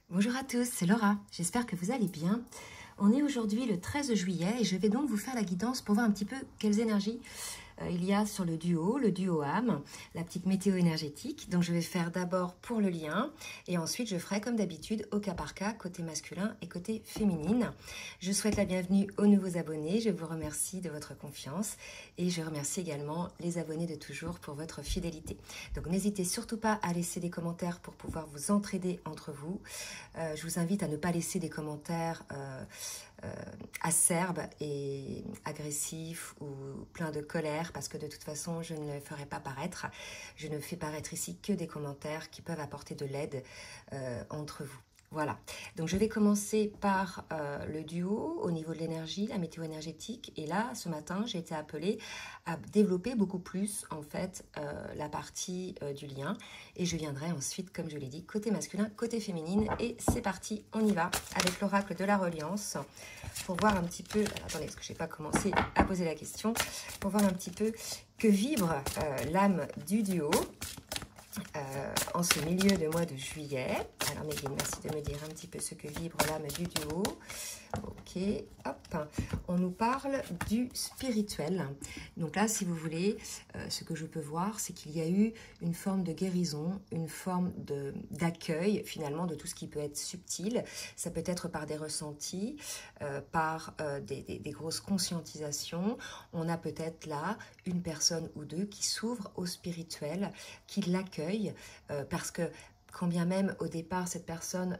Bonjour à tous, c'est Laura, j'espère que vous allez bien. On est aujourd'hui le 13 juillet et je vais donc vous faire la guidance pour voir un petit peu quelles énergies il y a sur le duo âme, la petite météo énergétique. Donc je vais faire d'abord pour le lien et ensuite je ferai comme d'habitude au cas par cas, côté masculin et côté féminine. Je souhaite la bienvenue aux nouveaux abonnés, je vous remercie de votre confiance et je remercie également les abonnés de toujours pour votre fidélité. Donc n'hésitez surtout pas à laisser des commentaires pour pouvoir vous entraider entre vous. Je vous invite à ne pas laisser des commentaires acerbes et agressifs ou pleins de colère parce que de toute façon je ne le ferai pas paraître. Je ne fais paraître ici que des commentaires qui peuvent apporter de l'aide entre vous. Voilà, donc je vais commencer par le duo au niveau de l'énergie, la météo énergétique. Et là, ce matin, j'ai été appelée à développer beaucoup plus, en fait, la partie du lien. Et je viendrai ensuite, comme je l'ai dit, côté masculin, côté féminine. Et c'est parti, on y va avec l'oracle de la reliance pour voir un petit peu... Alors, attendez, parce que je n'ai pas commencé à poser la question. Pour voir un petit peu que vibre l'âme du duo. En ce milieu de mois de juillet. Alors Méline, merci de me dire un petit peu ce que vibre l'âme du duo. Ok, hop, on nous parle du spirituel. Donc là, si vous voulez, ce que je peux voir, c'est qu'il y a eu une forme de guérison, une forme d'accueil finalement de tout ce qui peut être subtil. Ça peut être par des ressentis, par des grosses conscientisations. On a peut-être là une personne ou deux qui s'ouvre au spirituel, qui l'accueille, parce que quand bien même au départ cette personne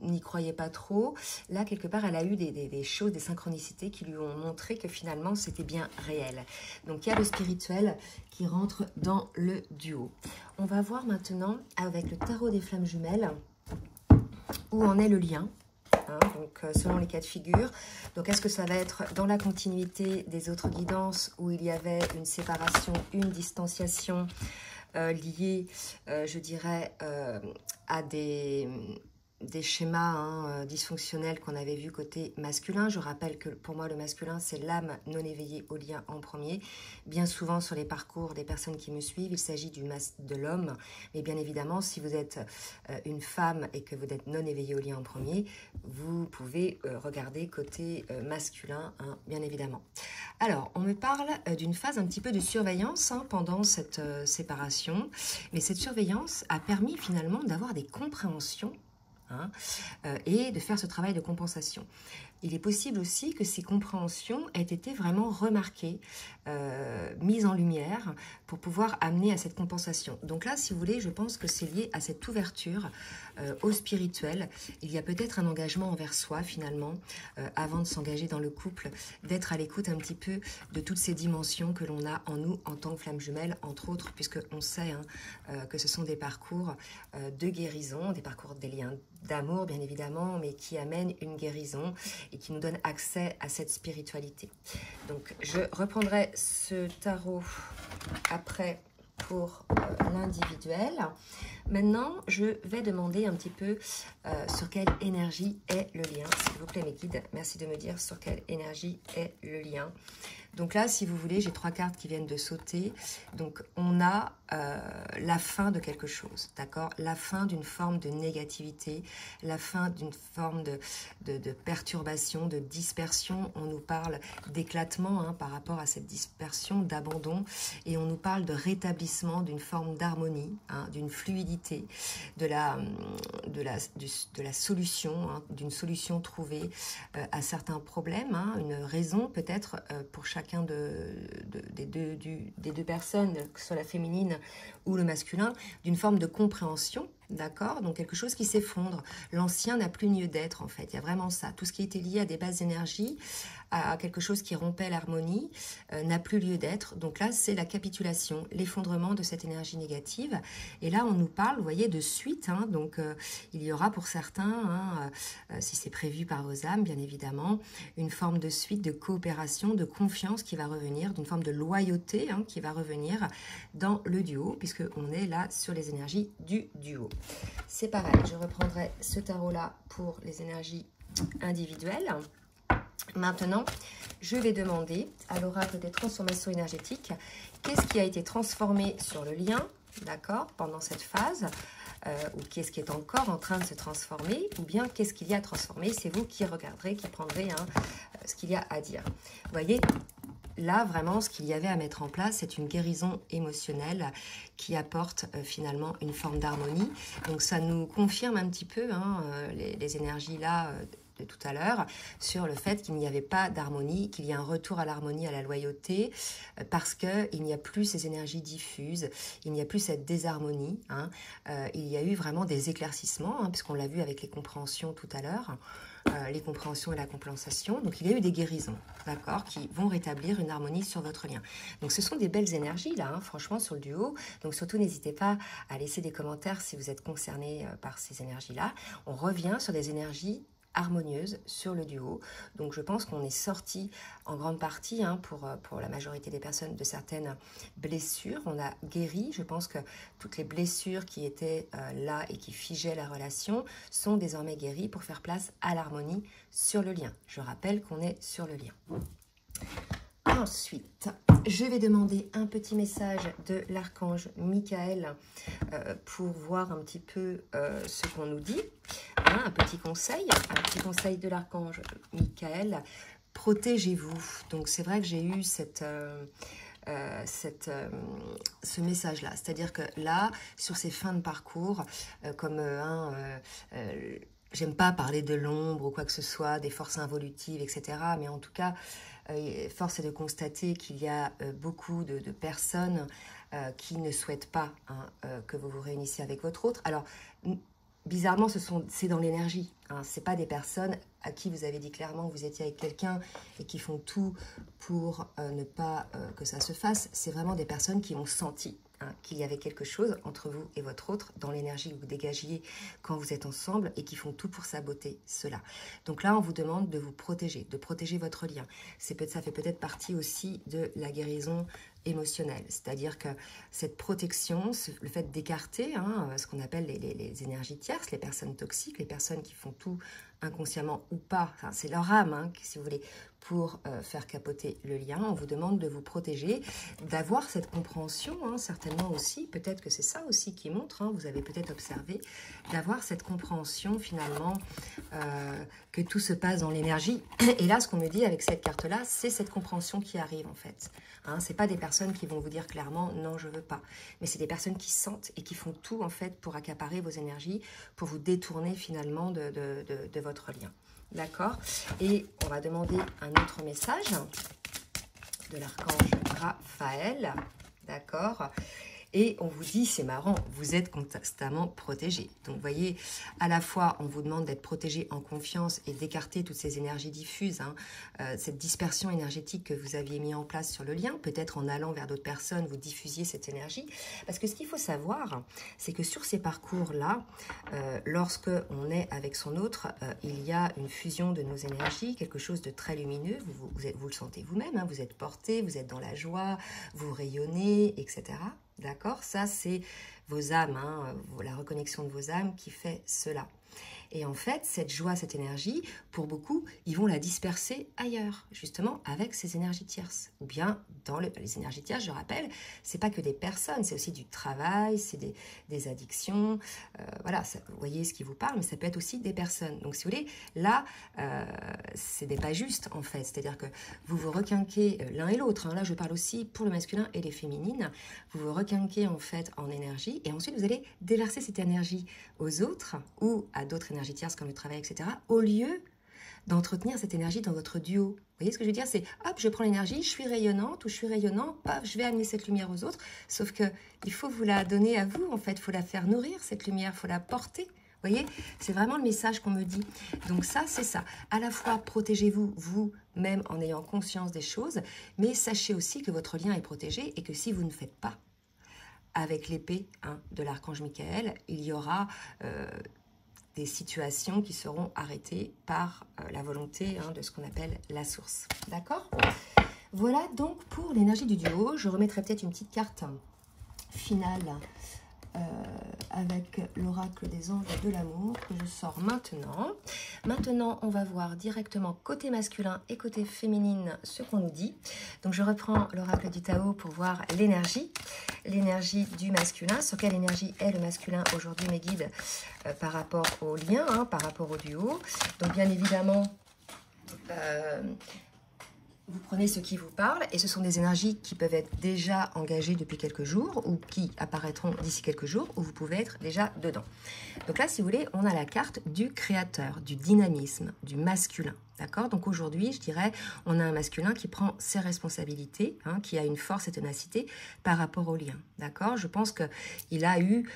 n'y croyait pas trop, là quelque part elle a eu des choses, des synchronicités qui lui ont montré que finalement c'était bien réel. Donc il y a le spirituel qui rentre dans le duo. On va voir maintenant avec le tarot des flammes jumelles où en est le lien. Donc selon les cas de figure. Donc est-ce que ça va être dans la continuité des autres guidances où il y avait une séparation, une distanciation liée, je dirais, à des schémas dysfonctionnels qu'on avait vus côté masculin. Je rappelle que pour moi le masculin c'est l'âme non éveillée au lien en premier. Bien souvent sur les parcours des personnes qui me suivent, il s'agit de l'homme, mais bien évidemment si vous êtes une femme et que vous êtes non éveillée au lien en premier, vous pouvez regarder côté masculin, bien évidemment. Alors on me parle d'une phase un petit peu de surveillance pendant cette séparation, mais cette surveillance a permis finalement d'avoir des compréhensions et de faire ce travail de compensation. Il est possible aussi que ces compréhensions aient été vraiment remarquées, mises en lumière pour pouvoir amener à cette compensation. Donc là, si vous voulez, je pense que c'est lié à cette ouverture au spirituel. Il y a peut-être un engagement envers soi finalement, avant de s'engager dans le couple, d'être à l'écoute un petit peu de toutes ces dimensions que l'on a en nous en tant que flamme jumelle, entre autres, puisqu'on sait que ce sont des parcours de guérison, des parcours des liens d'amour bien évidemment, mais qui amènent une guérison et qui nous donne accès à cette spiritualité. Donc je reprendrai ce tarot après pour l'individuel. Maintenant, je vais demander un petit peu sur quelle énergie est le lien. S'il vous plaît mes guides, merci de me dire sur quelle énergie est le lien. Donc là, si vous voulez, j'ai 3 cartes qui viennent de sauter. Donc, on a la fin de quelque chose, d'accord? La fin d'une forme de négativité, la fin d'une forme de perturbation, de dispersion. On nous parle d'éclatement par rapport à cette dispersion, d'abandon. Et on nous parle de rétablissement d'une forme d'harmonie, d'une fluidité, de la solution, d'une solution trouvée à certains problèmes, une raison peut-être pour chacun des deux personnes, que ce soit la féminine ou le masculin, d'une forme de compréhension, d'accord? Donc quelque chose qui s'effondre. L'ancien n'a plus lieu d'être en fait, il y a vraiment ça. Tout ce qui était lié à des bases d'énergie, à quelque chose qui rompait l'harmonie, n'a plus lieu d'être. Donc là, c'est la capitulation, l'effondrement de cette énergie négative. Et là, on nous parle, vous voyez, de suite. Donc il y aura pour certains, si c'est prévu par vos âmes, bien évidemment, une forme de suite, de coopération, de confiance qui va revenir, d'une forme de loyauté qui va revenir dans le duo, puisqu'on est là sur les énergies du duo. C'est pareil, je reprendrai ce tarot-là pour les énergies individuelles. Maintenant, je vais demander à l'oracle des transformations énergétiques qu'est-ce qui a été transformé sur le lien, d'accord, pendant cette phase. ou qu'est-ce qui est encore en train de se transformer, ou bien qu'est-ce qu'il y a à transformer. C'est vous qui regarderez, qui prendrez ce qu'il y a à dire. Vous voyez, là, vraiment, ce qu'il y avait à mettre en place, c'est une guérison émotionnelle qui apporte finalement une forme d'harmonie. Donc, ça nous confirme un petit peu les énergies là de tout à l'heure, sur le fait qu'il n'y avait pas d'harmonie, qu'il y a un retour à l'harmonie, à la loyauté, parce qu'il n'y a plus ces énergies diffuses, il n'y a plus cette désharmonie. Il y a eu vraiment des éclaircissements, puisqu'on l'a vu avec les compréhensions tout à l'heure, les compréhensions et la compensation. Donc il y a eu des guérisons, d'accord, qui vont rétablir une harmonie sur votre lien. Donc ce sont des belles énergies là, franchement, sur le duo. Donc surtout n'hésitez pas à laisser des commentaires si vous êtes concerné par ces énergies-là. On revient sur des énergies harmonieuse sur le duo. Donc je pense qu'on est sorti en grande partie pour la majorité des personnes de certaines blessures. On a guéri, je pense que toutes les blessures qui étaient là et qui figeaient la relation sont désormais guéries pour faire place à l'harmonie sur le lien. Je rappelle qu'on est sur le lien. Ensuite, je vais demander un petit message de l'archange Michael pour voir un petit peu ce qu'on nous dit. Un petit conseil de l'archange Michael. Protégez-vous. Donc c'est vrai que j'ai eu ce message-là. C'est-à-dire que là, sur ces fins de parcours, j'aime pas parler de l'ombre ou quoi que ce soit, des forces involutives, etc. Mais en tout cas, force est de constater qu'il y a beaucoup de personnes qui ne souhaitent pas que vous vous réunissiez avec votre autre. Alors, bizarrement, c'est dans l'énergie. C'est pas des personnes à qui vous avez dit clairement que vous étiez avec quelqu'un et qui font tout pour ne pas que ça se fasse. C'est vraiment des personnes qui ont senti qu'il y avait quelque chose entre vous et votre autre dans l'énergie que vous dégagiez quand vous êtes ensemble et qui font tout pour saboter cela. Donc là, on vous demande de vous protéger, de protéger votre lien. Ça fait peut-être partie aussi de la guérison émotionnelle, c'est-à-dire que cette protection, le fait d'écarter ce qu'on appelle les énergies tierces, les personnes toxiques, les personnes qui font tout inconsciemment ou pas, c'est leur âme, si vous voulez, pour faire capoter le lien. On vous demande de vous protéger, d'avoir cette compréhension, certainement aussi, peut-être que c'est ça aussi qui montre, vous avez peut-être observé, d'avoir cette compréhension finalement que tout se passe dans l'énergie. Et là, ce qu'on me dit avec cette carte-là, c'est cette compréhension qui arrive en fait. C'est pas des personnes qui vont vous dire clairement non je veux pas, mais c'est des personnes qui sentent et qui font tout en fait pour accaparer vos énergies, pour vous détourner finalement de votre lien. D'accord? Et on va demander un autre message de l'archange Raphaël. D'accord? Et on vous dit, c'est marrant, vous êtes constamment protégé. Donc, vous voyez, à la fois, on vous demande d'être protégé en confiance et d'écarter toutes ces énergies diffuses, cette dispersion énergétique que vous aviez mis en place sur le lien. Peut-être en allant vers d'autres personnes, vous diffusiez cette énergie. Parce que ce qu'il faut savoir, c'est que sur ces parcours-là, lorsque on est avec son autre, il y a une fusion de nos énergies, quelque chose de très lumineux. Vous le sentez vous-même, vous êtes porté, vous êtes dans la joie, vous rayonnez, etc. D'accord? Ça, c'est vos âmes, la reconnexion de vos âmes qui fait cela. Et en fait, cette joie, cette énergie, pour beaucoup, ils vont la disperser ailleurs, justement, avec ces énergies tierces. Ou bien, dans les énergies tierces, je rappelle, c'est pas que des personnes, c'est aussi du travail, c'est des addictions. Voilà, vous voyez ce qui vous parle, mais ça peut être aussi des personnes. Donc, si vous voulez, là, ce n'est pas juste, en fait. C'est-à-dire que vous vous requinquez l'un et l'autre. Là, je parle aussi pour le masculin et les féminines. Vous vous requinquez, en fait, en énergie. Et ensuite, vous allez déverser cette énergie aux autres ou à d'autres énergies tierces comme le travail, etc., au lieu d'entretenir cette énergie dans votre duo. Vous voyez ce que je veux dire? C'est, hop, je prends l'énergie, je suis rayonnante ou je suis rayonnant, paf, je vais amener cette lumière aux autres. Sauf que il faut vous la donner à vous, en fait. Il faut la faire nourrir, cette lumière, il faut la porter. Vous voyez? C'est vraiment le message qu'on me dit. Donc ça, c'est ça. À la fois, protégez-vous, vous-même, en ayant conscience des choses, mais sachez aussi que votre lien est protégé et que si vous ne faites pas avec l'épée de l'archange Michael, il y aura des situations qui seront arrêtées par la volonté de ce qu'on appelle la source. D'accord? Voilà donc pour l'énergie du duo. Je remettrai peut-être une petite carte finale avec l'oracle des anges de l'amour que je sors maintenant. Maintenant, on va voir directement côté masculin et côté féminine ce qu'on nous dit. Donc, je reprends l'oracle du Tao pour voir l'énergie du masculin. Sur quelle énergie est le masculin aujourd'hui, mes guides, par rapport au lien, hein, par rapport au duo. Donc, bien évidemment, vous prenez ce qui vous parle et ce sont des énergies qui peuvent être déjà engagées depuis quelques jours ou qui apparaîtront d'ici quelques jours où vous pouvez être déjà dedans. Donc là, si vous voulez, on a la carte du créateur, du dynamisme, du masculin. D'accord? Donc aujourd'hui, je dirais, on a un masculin qui prend ses responsabilités, hein, qui a une force et ténacité par rapport au lien. D'accord? Je pense qu'il a eu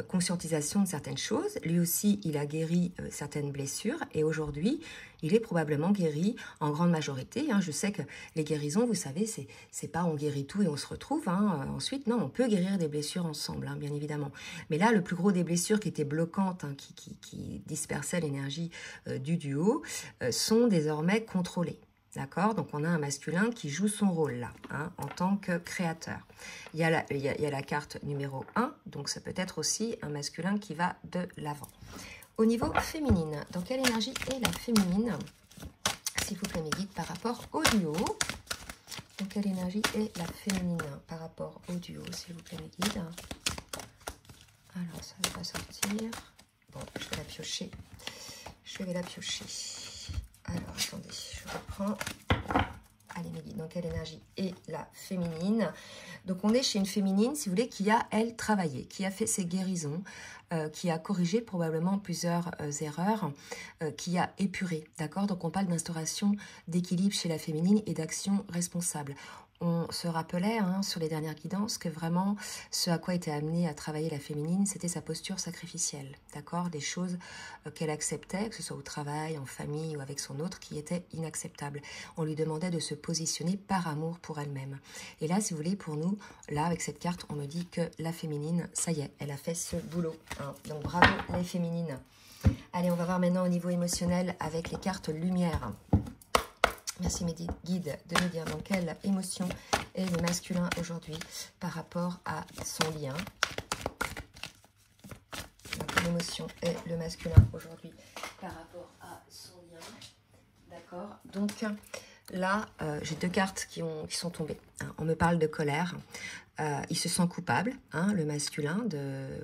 conscientisation de certaines choses. Lui aussi, il a guéri certaines blessures et aujourd'hui, il est probablement guéri en grande majorité. Hein. Je sais que les guérisons, vous savez, c'est pas on guérit tout et on se retrouve. Hein. Ensuite, non, on peut guérir des blessures ensemble, hein, bien évidemment. Mais là, le plus gros des blessures qui étaient bloquantes, hein, qui dispersaient l'énergie du duo, sont désormais contrôlées. D'accord? Donc, on a un masculin qui joue son rôle là, hein, en tant que créateur. Il y a la carte numéro 1, donc ça peut être aussi un masculin qui va de l'avant. Au niveau féminine, dans quelle énergie est la féminine, s'il vous plaît mes guides, par rapport au duo? Dans quelle énergie est la féminine par rapport au duo, s'il vous plaît mes guides? Alors, ça ne va pas sortir. Bon, je vais la piocher. Je vais la piocher. Alors, attendez, je reprends. Allez, mes guides, dans quelle énergie est la féminine? Donc, on est chez une féminine, si vous voulez, qui a, elle, travaillé, qui a fait ses guérisons, qui a corrigé probablement plusieurs erreurs, qui a épuré, d'accord? Donc, on parle d'instauration d'équilibre chez la féminine et d'action responsable. On se rappelait hein, sur les dernières guidances que vraiment ce à quoi était amenée à travailler la féminine, c'était sa posture sacrificielle, d'accord? Des choses qu'elle acceptait, que ce soit au travail, en famille ou avec son autre, qui étaient inacceptables. On lui demandait de se positionner par amour pour elle-même. Et là, si vous voulez, pour nous, là, avec cette carte, on me dit que la féminine, ça y est, elle a fait ce boulot. Hein. Donc, bravo les féminines. Allez, on va voir maintenant au niveau émotionnel avec les cartes lumière. Merci mes guides de me dire dans quelle émotion est le masculin aujourd'hui par rapport à son lien. Dans quelle émotion est le masculin aujourd'hui par rapport à son lien. D'accord. Donc là, j'ai deux cartes qui sont tombées. Hein. On me parle de colère. Il se sent coupable, hein, le masculin,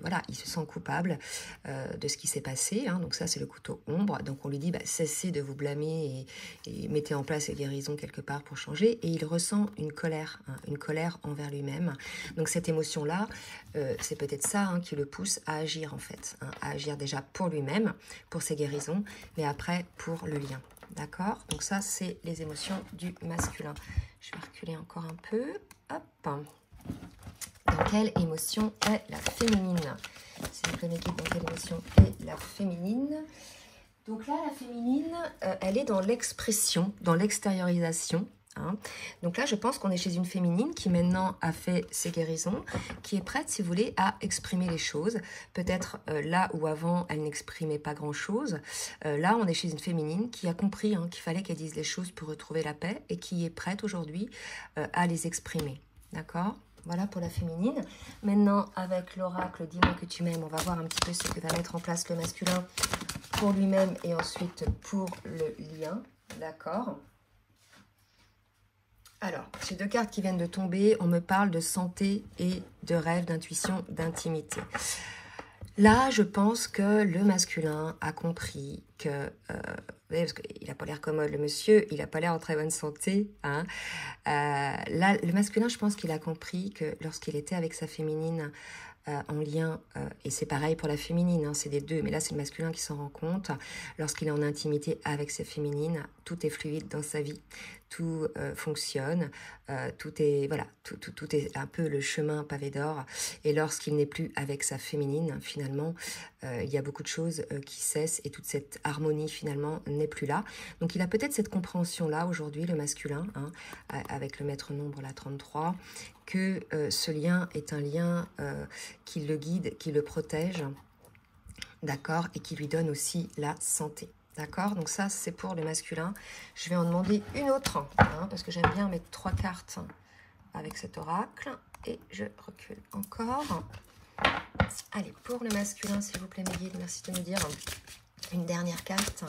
voilà, il se sent coupable de ce qui s'est passé. Hein, donc ça, c'est le couteau ombre. Donc on lui dit, cessez de vous blâmer et mettez en place les guérisons quelque part pour changer. Et il ressent une colère envers lui-même. Donc cette émotion-là, c'est peut-être ça hein, qui le pousse à agir en fait. Hein, à agir déjà pour lui-même, pour ses guérisons, mais après pour le lien. D'accord? Donc ça, c'est les émotions du masculin. Je vais reculer encore un peu. Hop. Dans quelle émotion est la féminine? S'il vous plaît, mes guides, dans quelle émotion est la féminine? Donc là, la féminine, elle est dans l'expression, dans l'extériorisation. Hein. Donc là, je pense qu'on est chez une féminine qui maintenant a fait ses guérisons, qui est prête, si vous voulez, à exprimer les choses. Peut-être là où avant, elle n'exprimait pas grand-chose. Là, on est chez une féminine qui a compris hein, qu'il fallait qu'elle dise les choses pour retrouver la paix et qui est prête aujourd'hui à les exprimer. D'accord? Voilà pour la féminine. Maintenant, avec l'oracle, dis-moi que tu m'aimes, on va voir un petit peu ce que va mettre en place le masculin pour lui-même et ensuite pour le lien. D'accord? Alors, j'ai deux cartes qui viennent de tomber. On me parle de santé et de rêve, d'intuition, d'intimité. Là, je pense que le masculin a compris que... parce qu'il n'a pas l'air commode, le monsieur, il n'a pas l'air en très bonne santé. Hein. Là, le masculin, je pense qu'il a compris que lorsqu'il était avec sa féminine en lien, et c'est pareil pour la féminine, hein, c'est des deux, mais là c'est le masculin qui s'en rend compte, lorsqu'il est en intimité avec sa féminine, tout est fluide dans sa vie, tout fonctionne, tout est voilà, tout est un peu le chemin pavé d'or, et lorsqu'il n'est plus avec sa féminine, finalement, il y a beaucoup de choses qui cessent, et toute cette harmonie finalement n'est plus là. Donc il a peut-être cette compréhension-là aujourd'hui, le masculin, hein, avec le maître nombre, la 33, que ce lien est un lien qui le guide, qui le protège, d'accord, et qui lui donne aussi la santé. D'accord, donc ça c'est pour le masculin. Je vais en demander une autre, hein, parce que j'aime bien mettre 3 cartes avec cet oracle. Et je recule encore. Allez, pour le masculin, s'il vous plaît, mes guides, merci de me dire une dernière carte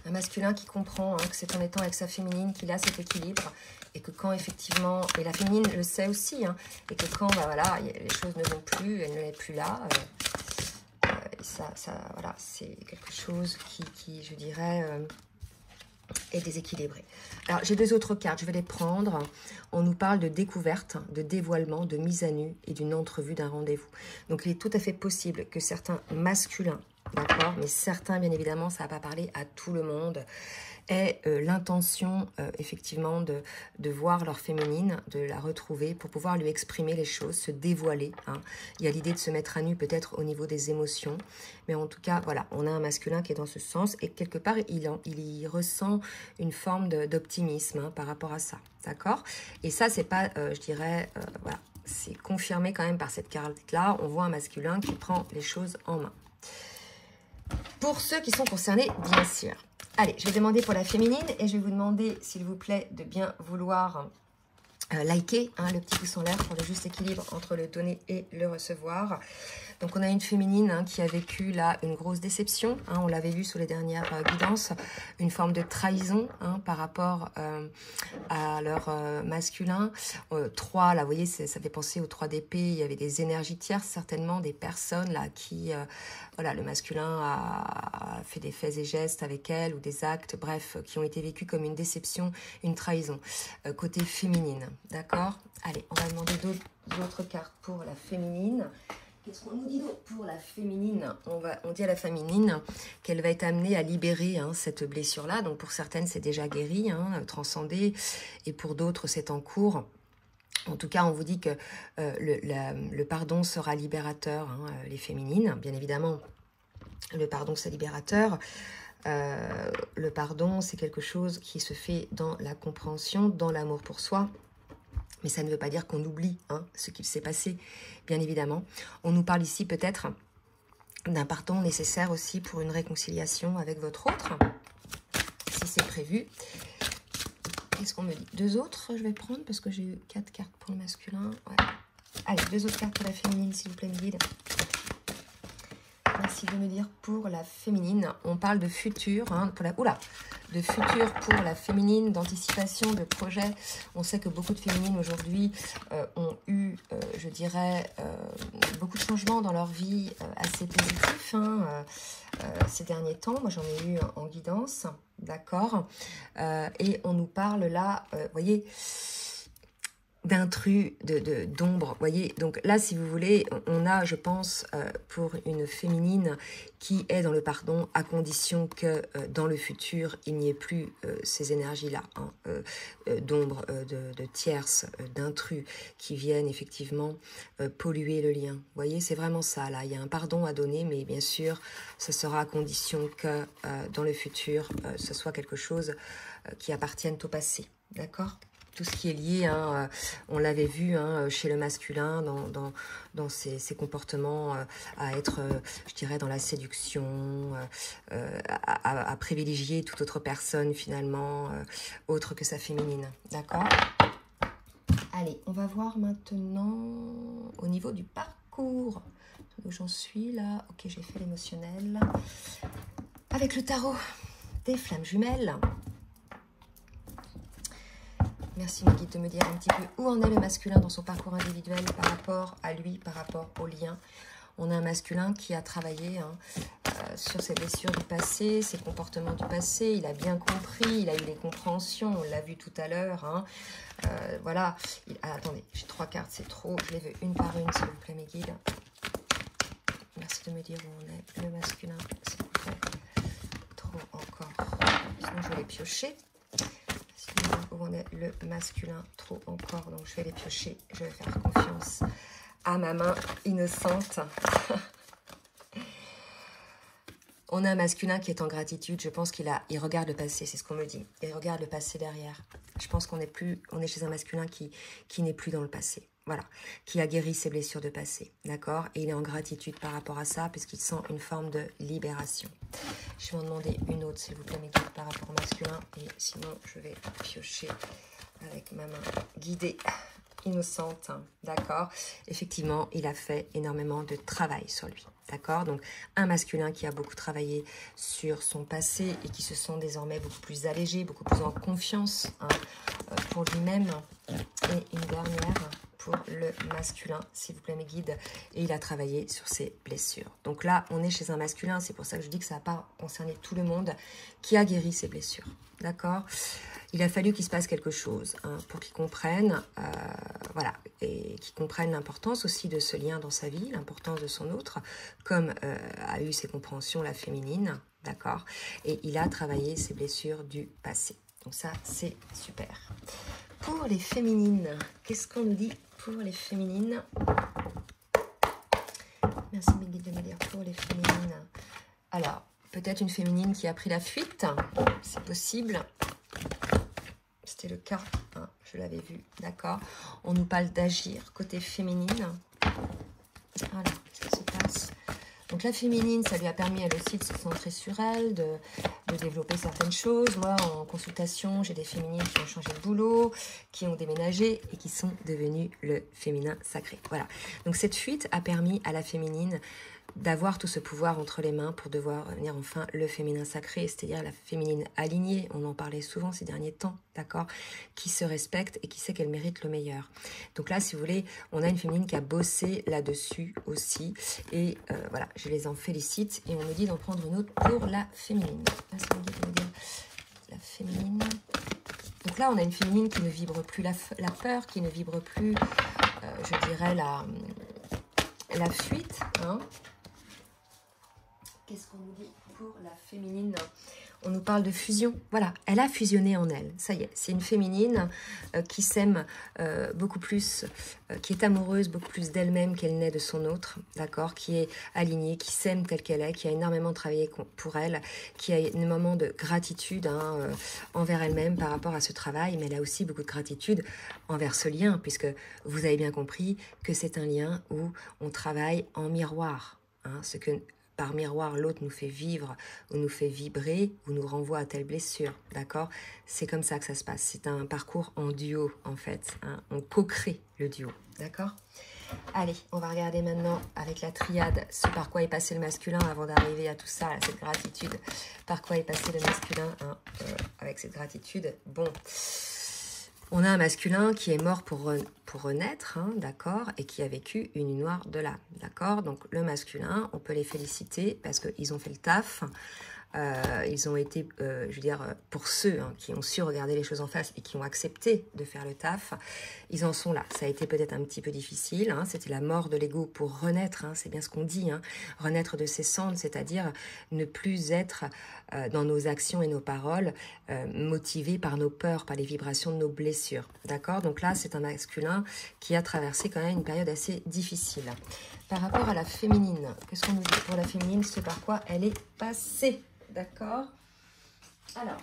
Un masculin qui comprend que c'est en étant avec sa féminine qu'il a cet équilibre et que quand effectivement, et la féminine le sait aussi, et que quand bah, voilà, les choses ne vont plus, elle n'est plus là, et ça voilà, c'est quelque chose qui je dirais, est déséquilibré. Alors j'ai 2 autres cartes, je vais les prendre. On nous parle de découverte, de dévoilement, de mise à nu et d'une entrevue d'un rendez-vous. Donc il est tout à fait possible que certains masculins, d'accord, mais certains bien évidemment, ça ne va pas parler à tout le monde, aient l'intention effectivement de voir leur féminine, de la retrouver pour pouvoir lui exprimer les choses, se dévoiler. Il y a l'idée de se mettre à nu peut-être au niveau des émotions, mais en tout cas, voilà, on a un masculin qui est dans ce sens et quelque part, il y ressent une forme d'optimisme par rapport à ça, d'accord? Et ça, c'est pas, je dirais, voilà, c'est confirmé quand même par cette carte-là. On voit un masculin qui prend les choses en main. Pour ceux qui sont concernés, bien sûr. Allez, je vais demander pour la féminine et je vais vous demander, s'il vous plaît, de bien vouloir liker le petit pouce en l'air pour le juste équilibre entre le donner et le recevoir. Donc, on a une féminine qui a vécu là une grosse déception. On l'avait vu sous les dernières guidances. Une forme de trahison par rapport à leur masculin. 3, là, vous voyez, ça fait penser aux 3 d'épée. Il y avait des énergies tierces, certainement, des personnes là qui... voilà, le masculin a fait des faits et gestes avec elle ou des actes, bref, qui ont été vécus comme une déception, une trahison. Côté féminine, d'accord? Allez, on va demander d'autres cartes pour la féminine. Qu'est-ce qu'on nous dit d'autre pour la féminine? On dit à la féminine qu'elle va être amenée à libérer cette blessure-là. Donc pour certaines, c'est déjà guéri, transcendé, et pour d'autres, c'est en cours. En tout cas, on vous dit que le pardon sera libérateur, les féminines. Bien évidemment, le pardon, c'est libérateur. Le pardon, c'est quelque chose qui se fait dans la compréhension, dans l'amour pour soi. Mais ça ne veut pas dire qu'on oublie ce qu'il s'est passé, bien évidemment. On nous parle ici peut-être d'un pardon nécessaire aussi pour une réconciliation avec votre autre, si c'est prévu. Qu'est-ce qu'on me dit? 2 autres, je vais prendre parce que j'ai eu 4 cartes pour le masculin. Ouais. Allez, 2 autres cartes pour la féminine, s'il vous plaît, mes guides. Merci de me dire pour la féminine. On parle de futur, de futur pour la féminine, d'anticipation, de projet. On sait que beaucoup de féminines aujourd'hui ont eu, je dirais, beaucoup de changements dans leur vie assez positifs ces derniers temps. Moi, j'en ai eu en guidance, d'accord. Et on nous parle là, vous voyez, d'intrus, d'ombre, voyez. Donc là, si vous voulez, on a, je pense, pour une féminine qui est dans le pardon, à condition que dans le futur, il n'y ait plus ces énergies-là, d'ombre, de tierces, d'intrus, qui viennent effectivement polluer le lien. Vous voyez, c'est vraiment ça, là. Il y a un pardon à donner, mais bien sûr, ce sera à condition que dans le futur, ce soit quelque chose qui appartienne au passé, d'accord ? Tout ce qui est lié, on l'avait vu chez le masculin, dans ses comportements à être, je dirais, dans la séduction, à privilégier toute autre personne finalement, autre que sa féminine. D'accord? Allez, on va voir maintenant au niveau du parcours. Où j'en suis là? Ok, j'ai fait l'émotionnel. Avec le tarot des flammes jumelles. Merci mes guides de me dire un petit peu où en est le masculin dans son parcours individuel par rapport à lui, par rapport au lien. On a un masculin qui a travaillé sur ses blessures du passé, ses comportements du passé. Il a bien compris, il a eu les compréhensions, on l'a vu tout à l'heure. Voilà. Attendez, j'ai 3 cartes, c'est trop. Je les veux une par une, s'il vous plaît mes guides. Merci de me dire où on est le masculin, s'il vous plaît. Trop encore. Sinon je vais les piocher. Où on est le masculin, trop encore, donc je vais les piocher, je vais faire confiance à ma main innocente. On a un masculin qui est en gratitude, je pense qu'il regarde le passé, c'est ce qu'on me dit, il regarde le passé derrière. Je pense qu'on est chez un masculin qui n'est plus dans le passé, voilà, qui a guéri ses blessures de passé, d'accord, et il est en gratitude par rapport à ça, puisqu'il sent une forme de libération. Je vais en demander une autre, s'il vous plaît, mes guides, par rapport au masculin, et sinon, je vais piocher avec ma main guidée innocente, hein, d'accord? Effectivement, il a fait énormément de travail sur lui, d'accord? Donc, un masculin qui a beaucoup travaillé sur son passé et qui se sent désormais beaucoup plus allégé, beaucoup plus en confiance, hein, pour lui-même. Et une dernière pour le masculin, s'il vous plaît mes guides, et il a travaillé sur ses blessures. Donc là, on est chez un masculin, c'est pour ça que je dis que ça n'a pas concerné tout le monde, qui a guéri ses blessures, d'accord? Il a fallu qu'il se passe quelque chose, hein, pour qu'il comprenne, voilà, et qu'il comprenne l'importance aussi de ce lien dans sa vie, l'importance de son autre, comme a eu ses compréhensions la féminine, d'accord? Et il a travaillé ses blessures du passé. Donc ça, c'est super. Pour les féminines, qu'est-ce qu'on nous dit pour les féminines? Merci mes guides de me dire pour les féminines. Alors, peut-être une féminine qui a pris la fuite, c'est possible. C'était le cas, hein, je l'avais vu, d'accord. On nous parle d'agir côté féminine. Voilà, qu'est-ce qui se passe? Donc la féminine, ça lui a permis elle aussi de se centrer sur elle, de développer certaines choses. Moi, en consultation, j'ai des féminines qui ont changé de boulot, qui ont déménagé et qui sont devenues le féminin sacré. Voilà. Donc cette fuite a permis à la féminine d'avoir tout ce pouvoir entre les mains pour devoir devenir enfin le féminin sacré, c'est-à-dire la féminine alignée, on en parlait souvent ces derniers temps, d'accord, qui se respecte et qui sait qu'elle mérite le meilleur. Donc là, si vous voulez, on a une féminine qui a bossé là-dessus aussi, et voilà, je les en félicite, et on me dit d'en prendre une autre pour la féminine. Là, ça me dit de me dire la féminine. Donc là, on a une féminine qui ne vibre plus la peur, qui ne vibre plus, je dirais, la fuite, hein. Qu'est-ce qu'on nous dit pour la féminine? On nous parle de fusion. Voilà, elle a fusionné en elle. Ça y est, c'est une féminine qui s'aime beaucoup plus, qui est amoureuse beaucoup plus d'elle-même qu'elle n'est de son autre, d'accord? Qui est alignée, qui s'aime telle qu'elle est, qui a énormément travaillé pour elle, qui a un moment de gratitude, hein, envers elle-même par rapport à ce travail, mais elle a aussi beaucoup de gratitude envers ce lien, puisque vous avez bien compris que c'est un lien où on travaille en miroir, hein, ce que par miroir, l'autre nous fait vivre ou nous fait vibrer ou nous renvoie à telle blessure, d'accord? C'est comme ça que ça se passe. C'est un parcours en duo, en fait, hein. On co-crée le duo, d'accord? Allez, on va regarder maintenant avec la triade ce par quoi est passé le masculin avant d'arriver à tout ça, à cette gratitude. Par quoi est passé le masculin, hein, avec cette gratitude? Bon, on a un masculin qui est mort pour renaître, hein, d'accord, et qui a vécu une nuit noire de l'âme, d'accord. Donc le masculin, on peut les féliciter parce qu'ils ont fait le taf. Ils ont été, je veux dire, pour ceux, hein, qui ont su regarder les choses en face et qui ont accepté de faire le taf, ils en sont là. Ça a été peut-être un petit peu difficile, hein, c'était la mort de l'ego pour renaître, hein, c'est bien ce qu'on dit, hein, renaître de ses cendres, c'est-à-dire ne plus être dans nos actions et nos paroles motivés par nos peurs, par les vibrations de nos blessures, d'accord. Donc là, c'est un masculin qui a traversé quand même une période assez difficile. Par rapport à la féminine, qu'est-ce qu'on nous dit pour la féminine, ce par quoi elle est passée? D'accord. Alors,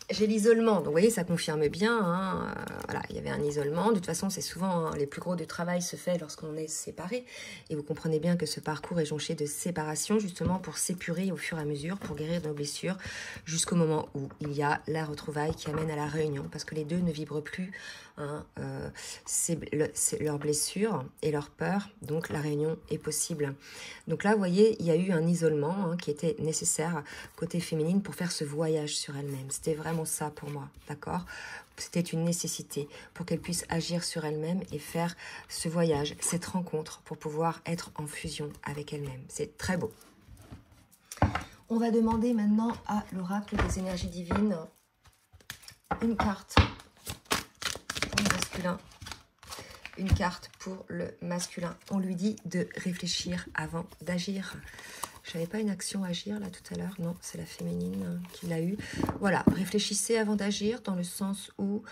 j'ai l'isolement. Donc, vous voyez, ça confirme bien. Hein, voilà, il y avait un isolement. De toute façon, c'est souvent, hein, les plus gros du travail se fait lorsqu'on est séparé. Et vous comprenez bien que ce parcours est jonché de séparation, justement pour s'épurer au fur et à mesure, pour guérir nos blessures, jusqu'au moment où il y a la retrouvaille qui amène à la réunion. Parce que les deux ne vibrent plus, hein, c'est leur blessure et leur peur. Donc, la réunion est possible. Donc là, vous voyez, il y a eu un isolement, hein, qui était nécessaire côté féminine pour faire ce voyage sur elle-même. C'était vraiment ça pour moi, d'accord? C'était une nécessité pour qu'elle puisse agir sur elle-même et faire ce voyage, cette rencontre pour pouvoir être en fusion avec elle-même. C'est très beau. On va demander maintenant à l'oracle des énergies divines une carte pour le masculin. Une carte pour le masculin. On lui dit de réfléchir avant d'agir. Je n'avais pas une action agir là tout à l'heure. Non, c'est la féminine qui l'a eu. Voilà, réfléchissez avant d'agir dans le sens où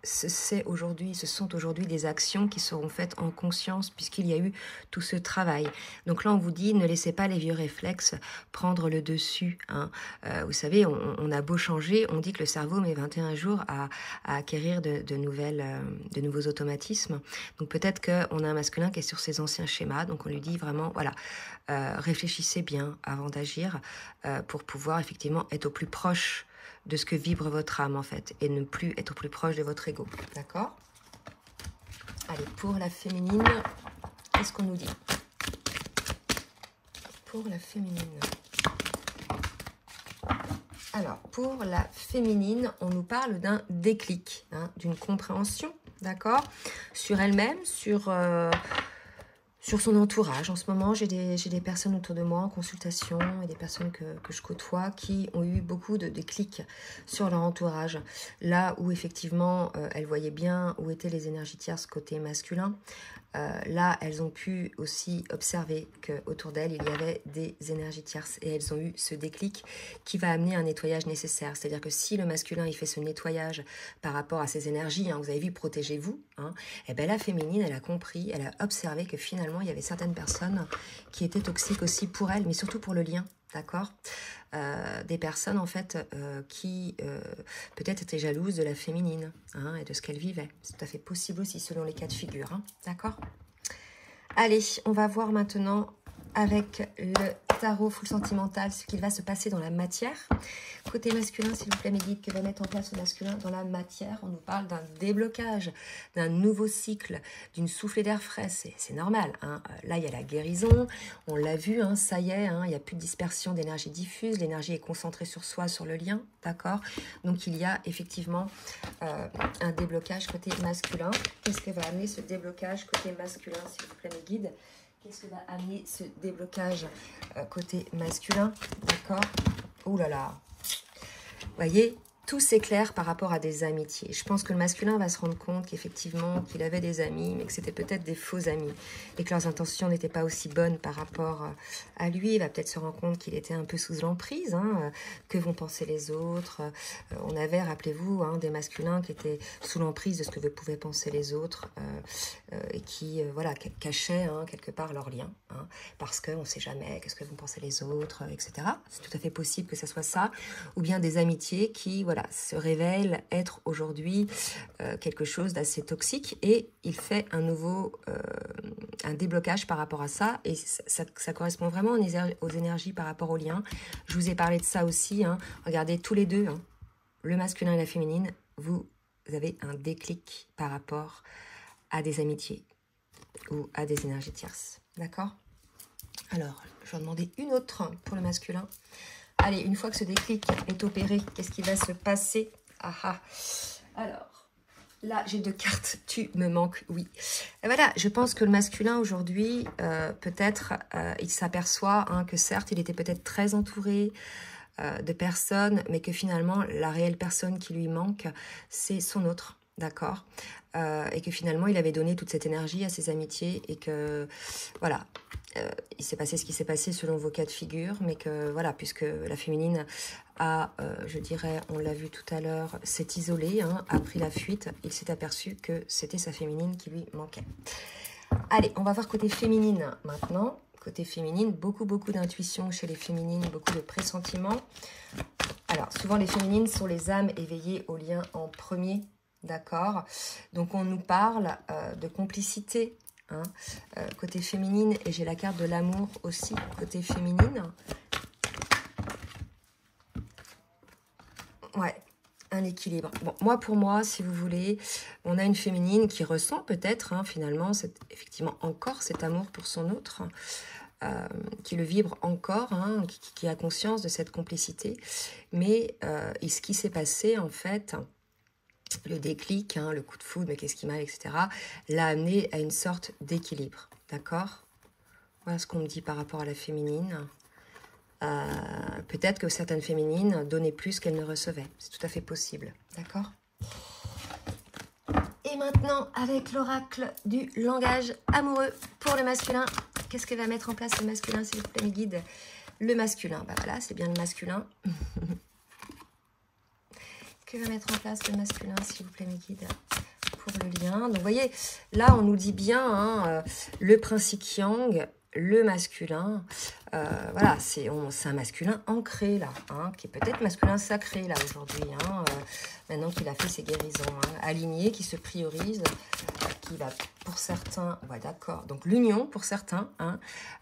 ce sont aujourd'hui des actions qui seront faites en conscience puisqu'il y a eu tout ce travail. Donc là, on vous dit, ne laissez pas les vieux réflexes prendre le dessus, hein. Vous savez, on a beau changer, on dit que le cerveau met 21 jours à acquérir de nouveaux automatismes. Donc peut-être qu'on a un masculin qui est sur ses anciens schémas, donc on lui dit vraiment, voilà, réfléchissez bien avant d'agir pour pouvoir effectivement être au plus proche de ce que vibre votre âme en fait, et ne plus être au plus proche de votre ego, d'accord? Allez, pour la féminine, qu'est-ce qu'on nous dit? Pour la féminine. Alors, pour la féminine, on nous parle d'un déclic, hein, d'une compréhension, d'accord, sur elle-même, sur son entourage. En ce moment, j'ai des personnes autour de moi en consultation et des personnes que je côtoie qui ont eu beaucoup de déclics sur leur entourage. Là où effectivement, elles voyaient bien où étaient les énergies tierces côté masculin. Là, elles ont pu aussi observer qu'autour d'elles, il y avait des énergies tierces et elles ont eu ce déclic qui va amener un nettoyage nécessaire. C'est-à-dire que si le masculin, il fait ce nettoyage par rapport à ses énergies, hein, vous avez vu, protégez-vous, hein, et bien la féminine, elle a compris, elle a observé que finalement, il y avait certaines personnes qui étaient toxiques aussi pour elle, mais surtout pour le lien, d'accord ? Des personnes en fait qui peut-être étaient jalouses de la féminine, hein, et de ce qu'elle vivait. C'est tout à fait possible aussi selon les cas de figure, hein, d'accord? Allez, on va voir maintenant avec le tarot full sentimental ce qu'il va se passer dans la matière. Côté masculin, s'il vous plaît, mes guides, que va mettre en place le masculin dans la matière. On nous parle d'un déblocage, d'un nouveau cycle, d'une soufflée d'air frais. C'est normal, hein. Là, il y a la guérison, on l'a vu, hein, ça y est, hein, il n'y a plus de dispersion d'énergie diffuse, l'énergie est concentrée sur soi, sur le lien, d'accord? Donc, il y a effectivement un déblocage côté masculin. Qu'est-ce que va amener ce déblocage côté masculin, s'il vous plaît, mes guides? Qu'est-ce que va amener ce déblocage côté masculin? D'accord? Ouh là là! Vous voyez, tout s'éclaire par rapport à des amitiés. Je pense que le masculin va se rendre compte qu'effectivement, qu'il avait des amis, mais que c'était peut-être des faux amis. Et que leurs intentions n'étaient pas aussi bonnes par rapport à lui. Il va peut-être se rendre compte qu'il était un peu sous l'emprise. Hein, que vont penser les autres? On avait, rappelez-vous, hein, des masculins qui étaient sous l'emprise de ce que pouvaient penser les autres. Et qui, voilà, cachaient hein, quelque part leur lien. Hein, parce qu'on ne sait jamais, qu'est-ce que vont penser les autres, etc. C'est tout à fait possible que ça soit ça. Ou bien des amitiés qui, voilà, se révèle être aujourd'hui quelque chose d'assez toxique et il fait un nouveau un déblocage par rapport à ça et ça correspond vraiment aux énergies par rapport au lien. Je vous ai parlé de ça aussi, hein. Regardez tous les deux, hein, le masculin et la féminine, vous avez un déclic par rapport à des amitiés ou à des énergies tierces, d'accord? Alors, je vais en demander une autre pour le masculin. Allez, une fois que ce déclic est opéré, qu'est-ce qui va se passer? Ah ah. Alors, là, j'ai deux cartes. Tu me manques, oui. Et voilà, je pense que le masculin, aujourd'hui, peut-être, il s'aperçoit hein, que certes, il était peut-être très entouré de personnes, mais que finalement, la réelle personne qui lui manque, c'est son autre. D'accord, et que finalement, il avait donné toute cette énergie à ses amitiés et que, voilà, il s'est passé ce qui s'est passé selon vos cas de figure, mais que, voilà, puisque la féminine a, je dirais, on l'a vu tout à l'heure, s'est isolée, hein, a pris la fuite, il s'est aperçu que c'était sa féminine qui lui manquait. Allez, on va voir côté féminine maintenant. Côté féminine, beaucoup d'intuition chez les féminines, beaucoup de pressentiments. Alors, souvent, les féminines sont les âmes éveillées au lien en premier. D'accord, donc on nous parle de complicité hein, côté féminine et j'ai la carte de l'amour aussi côté féminine. Ouais, un équilibre. Bon, pour moi, si vous voulez, on a une féminine qui ressent peut-être hein, finalement effectivement encore cet amour pour son autre, qui le vibre encore, hein, qui a conscience de cette complicité. Mais et ce qui s'est passé en fait... Le déclic, hein, le coup de foudre, mais qu'est-ce qui m'arrive, etc., l'a amené à une sorte d'équilibre, d'accord? Voilà ce qu'on me dit par rapport à la féminine. Peut-être que certaines féminines donnaient plus qu'elles ne recevaient. C'est tout à fait possible, d'accord? Et maintenant, avec l'oracle du langage amoureux pour le masculin, qu'est-ce que va mettre en place le masculin, s'il vous plaît, mes guides? Le masculin, bah voilà, c'est bien le masculin. Que va mettre en place le masculin, s'il vous plaît, mes guides, pour le lien? Donc, vous voyez, là, on nous dit bien, hein, le principe yang, le masculin, voilà, c'est un masculin ancré, là, hein, qui est peut-être masculin sacré, là, aujourd'hui, hein, maintenant qu'il a fait ses guérisons, hein, aligné, qui se priorise, qui va, pour certains, ouais, d'accord, donc l'union pour certains, hein,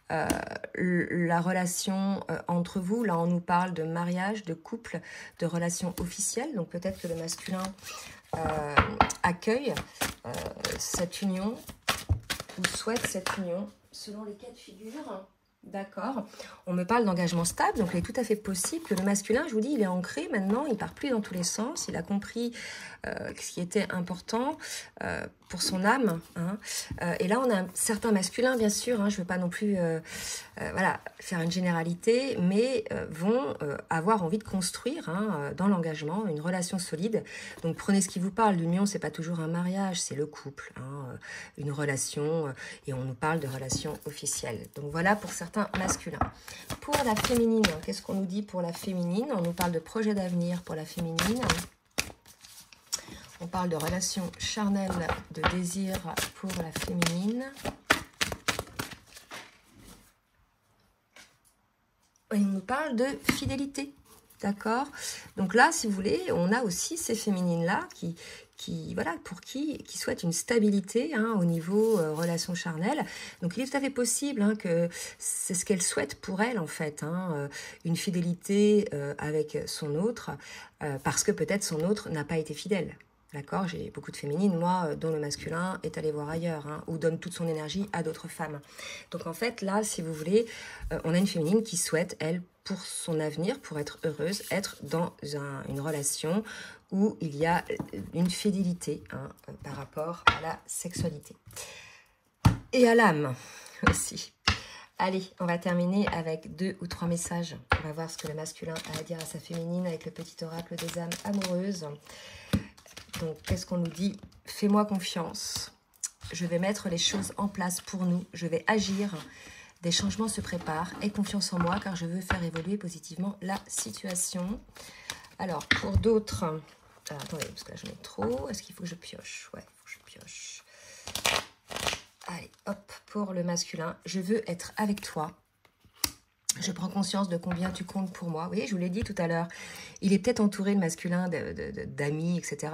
la relation entre vous, là on nous parle de mariage, de couple, de relation officielle, donc peut-être que le masculin accueille cette union ou souhaite cette union selon les cas de figure. D'accord. On me parle d'engagement stable, donc il est tout à fait possible que le masculin, je vous dis, il est ancré maintenant, il part plus dans tous les sens, il a compris ce qui était important pour son âme. Hein. Et là, on a un certain masculin, bien sûr, hein, je ne veux pas non plus voilà, faire une généralité, mais vont avoir envie de construire hein, dans l'engagement une relation solide. Donc prenez ce qui vous parle, l'union, c'est pas toujours un mariage, c'est le couple, hein, une relation, et on nous parle de relation officielle. Donc voilà pour certains masculins. Pour la féminine, qu'est-ce qu'on nous dit pour la féminine? On nous parle de projet d'avenir pour la féminine. On parle de relation charnelle, de désir pour la féminine. Et on nous parle de fidélité, d'accord? Donc là, si vous voulez, on a aussi ces féminines-là voilà, pour qui souhaitent une stabilité hein, au niveau relation charnelle. Donc il est tout à fait possible hein, que c'est ce qu'elle souhaite pour elle, en fait, hein, une fidélité avec son autre, parce que peut-être son autre n'a pas été fidèle. D'accord, j'ai beaucoup de féminines, moi, dont le masculin est allé voir ailleurs, hein, ou donne toute son énergie à d'autres femmes. Donc en fait, là, si vous voulez, on a une féminine qui souhaite, elle, pour son avenir, pour être heureuse, être dans une relation où il y a une fidélité hein, par rapport à la sexualité. Et à l'âme aussi. Allez, on va terminer avec 2 ou 3 messages. On va voir ce que le masculin a à dire à sa féminine avec le petit oracle des âmes amoureuses. Donc, qu'est-ce qu'on nous dit? Fais-moi confiance. Je vais mettre les choses en place pour nous. Je vais agir. Des changements se préparent. Aie confiance en moi car je veux faire évoluer positivement la situation. Alors, pour d'autres... Alors, attendez, parce que là, j'en ai trop. Est-ce qu'il faut que je pioche? Ouais, il faut que je pioche. Allez, hop, pour le masculin. Je veux être avec toi. Je prends conscience de combien tu comptes pour moi. Vous voyez, je vous l'ai dit tout à l'heure. Il est peut-être entouré de masculin, d'amis, etc.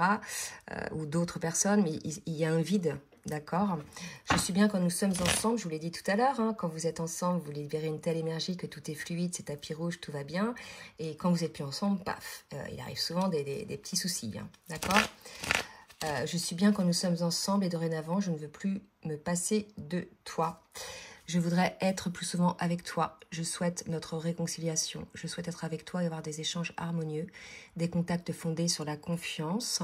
Ou d'autres personnes, mais il y a un vide, d'accord? Je suis bien quand nous sommes ensemble, je vous l'ai dit tout à l'heure. Hein, quand vous êtes ensemble, vous libérez une telle énergie que tout est fluide, c'est tapis rouge, tout va bien. Et quand vous n'êtes plus ensemble, paf, il arrive souvent des petits soucis, hein, d'accord? Je suis bien quand nous sommes ensemble et dorénavant, je ne veux plus me passer de toi. Je voudrais être plus souvent avec toi. Je souhaite notre réconciliation. Je souhaite être avec toi et avoir des échanges harmonieux, des contacts fondés sur la confiance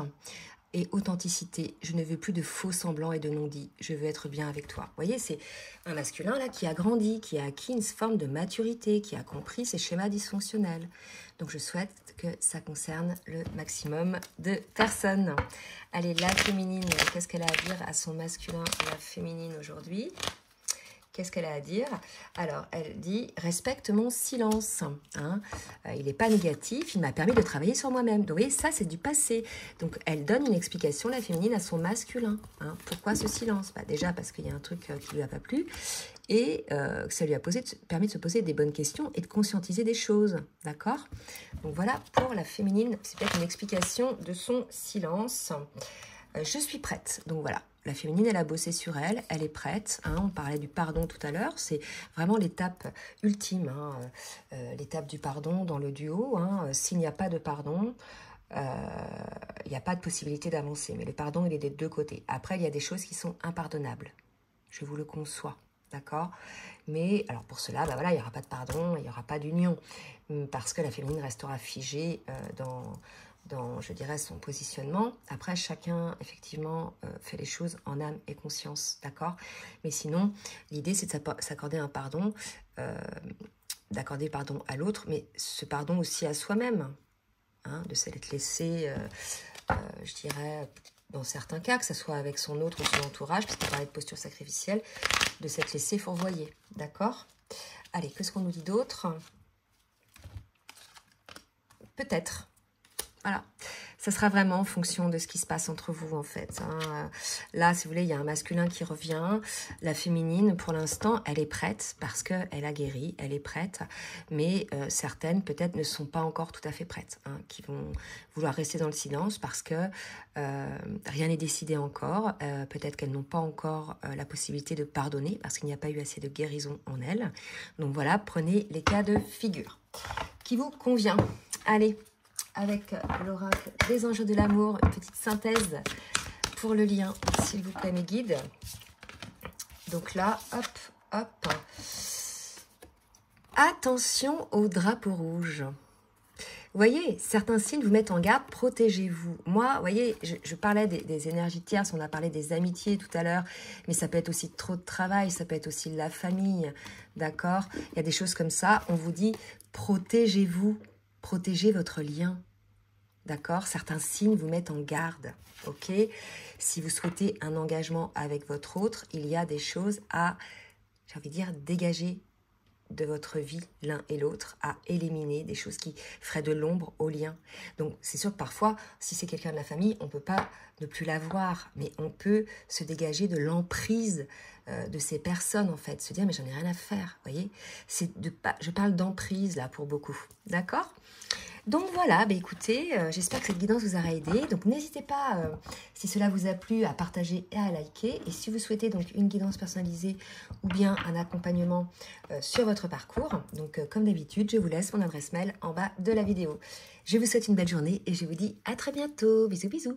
et authenticité. Je ne veux plus de faux semblants et de non-dits. Je veux être bien avec toi. Vous voyez, c'est un masculin là qui a grandi, qui a acquis une forme de maturité, qui a compris ses schémas dysfonctionnels. Donc je souhaite que ça concerne le maximum de personnes. Allez, la féminine, qu'est-ce qu'elle a à dire à son masculin, la féminine aujourd'hui ? Qu'est-ce qu'elle a à dire? Alors, elle dit « Respecte mon silence. Hein. Il n'est pas négatif, il m'a permis de travailler sur moi-même. » Donc, vous voyez, ça, c'est du passé. Donc, elle donne une explication, la féminine, à son masculin. Hein. Pourquoi ce silence? Déjà parce qu'il y a un truc qui ne lui a pas plu et ça lui a permis de se poser des bonnes questions et de conscientiser des choses. D'accord? Donc, voilà, pour la féminine, c'est peut-être une explication de son silence. Je suis prête. Donc, voilà. La féminine, elle a bossé sur elle, elle est prête. Hein, on parlait du pardon tout à l'heure, c'est vraiment l'étape ultime, hein, l'étape du pardon dans le duo. Hein, s'il n'y a pas de pardon, il n'y a pas de possibilité d'avancer. Mais le pardon, il est des deux côtés. Après, il y a des choses qui sont impardonnables. Je vous le conçois, d'accord? Mais alors pour cela, bah voilà, il n'y aura pas de pardon, il n'y aura pas d'union. Parce que la féminine restera figée dans, je dirais, son positionnement. Après, chacun, effectivement, fait les choses en âme et conscience, d'accord? Mais sinon, l'idée, c'est de s'accorder un pardon, d'accorder pardon à l'autre, mais ce pardon aussi à soi-même, hein, de s'être laissé, je dirais, dans certains cas, que ce soit avec son autre ou son entourage, parce qu'on parlait de posture sacrificielle, de s'être laissé fourvoyer, d'accord? Allez, qu'est-ce qu'on nous dit d'autre? Peut-être. Voilà, Ça sera vraiment en fonction de ce qui se passe entre vous, en fait. Hein. Là, si vous voulez, il y a un masculin qui revient. La féminine, pour l'instant, elle est prête parce qu'elle a guéri, elle est prête. Mais certaines, peut-être, ne sont pas encore tout à fait prêtes, hein, qui vont vouloir rester dans le silence parce que rien n'est décidé encore. Peut-être qu'elles n'ont pas encore la possibilité de pardonner parce qu'il n'y a pas eu assez de guérison en elles. Donc voilà, prenez les cas de figure qui vous convient. Allez, avec l'oracle des anges de l'amour, une petite synthèse pour le lien, s'il vous plaît, mes guides. Donc là, hop, hop. Attention au drapeau rouge. Vous voyez, certains signes vous mettent en garde, protégez-vous. Moi, vous voyez, je parlais des énergies tierces, on a parlé des amitiés tout à l'heure, mais ça peut être aussi trop de travail, ça peut être aussi la famille, d'accord? Il y a des choses comme ça, on vous dit, protégez-vous, protégez votre lien, d'accord? Certains signes vous mettent en garde, ok? Si vous souhaitez un engagement avec votre autre, il y a des choses à, j'ai envie de dire, dégager de votre vie, l'un et l'autre, à éliminer des choses qui feraient de l'ombre au lien. Donc, c'est sûr que parfois, si c'est quelqu'un de la famille, on ne peut pas ne plus la voir, mais on peut se dégager de l'emprise de ces personnes, en fait. Se dire, mais j'en ai rien à faire, vous voyez. Je parle d'emprise, là, pour beaucoup. D'accord ? Donc voilà, bah écoutez, j'espère que cette guidance vous aura aidé. Donc n'hésitez pas, si cela vous a plu, à partager et à liker. Et si vous souhaitez donc une guidance personnalisée ou bien un accompagnement sur votre parcours, donc comme d'habitude, je vous laisse mon adresse mail en bas de la vidéo. Je vous souhaite une belle journée et je vous dis à très bientôt. Bisous, bisous.